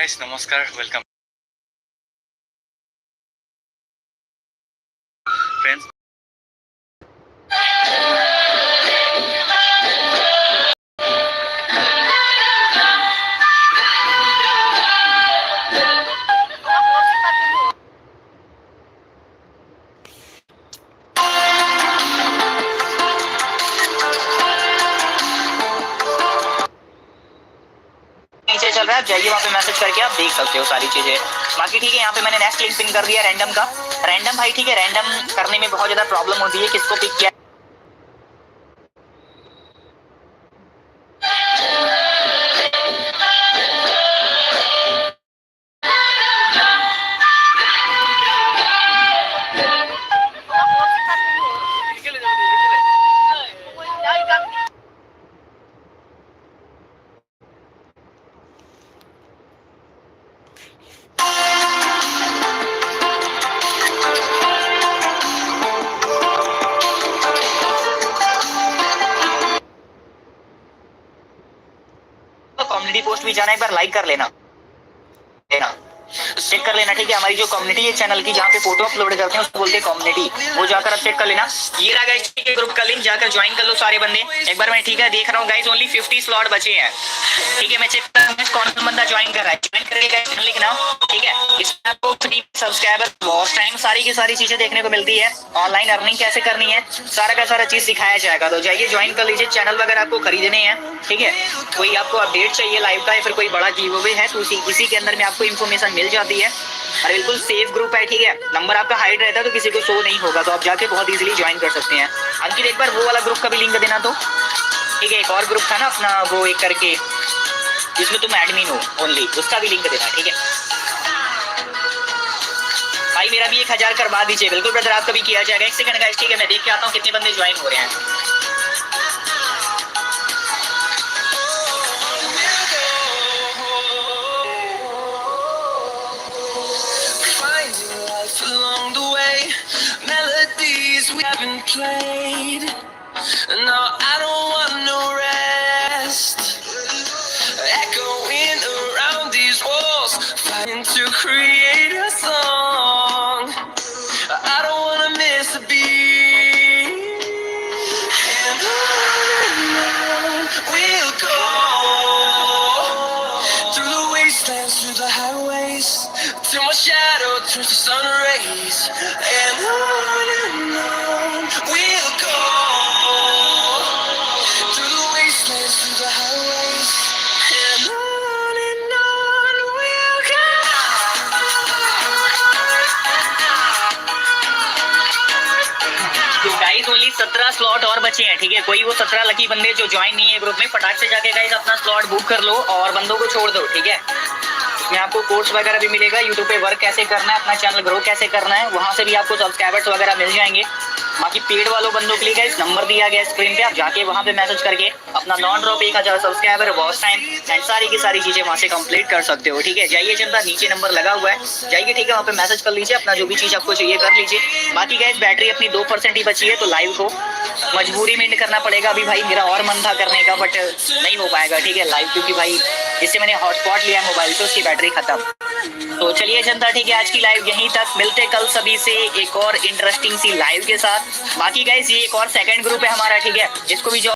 Guys, नमस्कार, welcome friends. नीचे चल रहा है, आप जाइए वहाँ पे मैसेज करके आप देख सकते हो सारी चीजें। बाकी ठीक है, यहाँ पे मैंने नेक्स्ट लिंक पिन कर दिया रैंडम का। रैंडम भाई ठीक है, रैंडम करने में बहुत ज्यादा प्रॉब्लम होती है, किसको पिक किया कम्युनिटी पोस्ट भी जाना, एक बार लाइक कर लेना चेक कर लेना। ठीक है, हमारी जो कम्युनिटी है चैनल की, जहाँ पे फोटो अपलोड करते हैं उसको बोलते हैं कम्युनिटी, वो जाकर आप चेक कर लेना। ये रहा गाइस ठीक है ग्रुप का लिंक, जाकर ज्वाइन कर लो सारे बंदे। एक बार मैं ठीक है देख रहा हूँ गाइस, ओनली 50 स्लॉट बचे हैं। ठीक है, मैं चेक कर रहा हूँ कौन बंदा ज्वाइन कर रहा है। ज्वाइन करके लिखना, ठीक है। इसमें आपको फ्री सब्सक्राइबर, वॉच टाइम, सारी की सारी चीजें देखने को मिलती है। ऑनलाइन अर्निंग कैसे करनी है, सारा का सारा चीज सिखाया जाएगा। तो जाइए ज्वाइन कर लीजिए। चैनल वगैरह आपको खरीदने हैं, ठीक है। कोई आपको अपडेट चाहिए लाइव का या फिर कोई बड़ा गिव अवे है तो इसी के अंदर में आपको इन्फॉर्मेशन मिल जाती है। और बिल्कुल सेफ ग्रुप है, ठीक है। नंबर आपका हाइड रहता है तो किसी को शो नहीं होगा, तो आप जाके बहुत इजीली ज्वाइन कर सकते हैं। अंकित एक बार वो वाला ग्रुप का भी लिंक देना तो, ठीक है। एक और ग्रुप था ना अपना, वो एक करके जिसमें तुम एडमिन हो ओनली, उसका भी लिंक देना, ठीक है भाई। मेरा भी 1000 करवा दीजिए, बिल्कुल ब्रदर, आपका भी किया जाएगा। एक सेकंड गाइस, ठीक है, मैं देख के आता हूँ कितने बंदे ज्वाइन हो रहे हैं। Along the way, melodies we haven't played. No, I don't want no rest. Echoing around these walls, fighting to create a song. I don't wanna miss a beat. And on we'll go, through the wastelands, through the highways, till my shadow turns to sun rays. And on we'll go, through the wastelands, through the highways. And on we'll go. तो guys only 17 slot और बचे हैं, ठीक है। कोई वो 17 lucky बंदे जो ज्वाइन नहीं है ग्रुप में, फटाक से जाके गाइस अपना स्लॉट बुक कर लो और बंदों को छोड़ दो, ठीक है। इसमें आपको कोर्स वगैरह भी मिलेगा, यूट्यूब पे वर्क कैसे करना है, अपना चैनल ग्रो कैसे करना है, वहां से भी आपको सब्सक्राइबर्स वगैरह मिल जाएंगे। बाकी पेड वालों बंदों के लिए गाइस नंबर दिया गया स्क्रीन पे, आप जाके वहां पे मैसेज करके अपना non drop 1000 subscriber, watch time and सारी की सारी चीजें वहां से कंप्लीट कर सकते हो, ठीक है। जाइए जनता, नीचे नंबर लगा हुआ है, जाइए, ठीक है, वहाँ पे मैसेज कर लीजिए, अपना जो भी चीज आपको चाहिए कर लीजिए। बाकी गाइस बैटरी अपनी 2% ही बची है, तो लाइव को मजबूरी में एंड करना पड़ेगा। अभी भाई मेरा और मन था करने का, बट नहीं हो पाएगा, ठीक है, लाइव, क्योंकि भाई जिससे मैंने हॉटस्पॉट लिया मोबाइल से उसकी बैटरी खत्म। तो चलिए जनता, ठीक है, आज की लाइव यहीं तक, मिलते कल सभी से एक और इंटरेस्टिंग सी लाइव के साथ। बाकी गाइस ये एक और सेकंड ग्रुप है हमारा, ठीक है, जिसको भी जो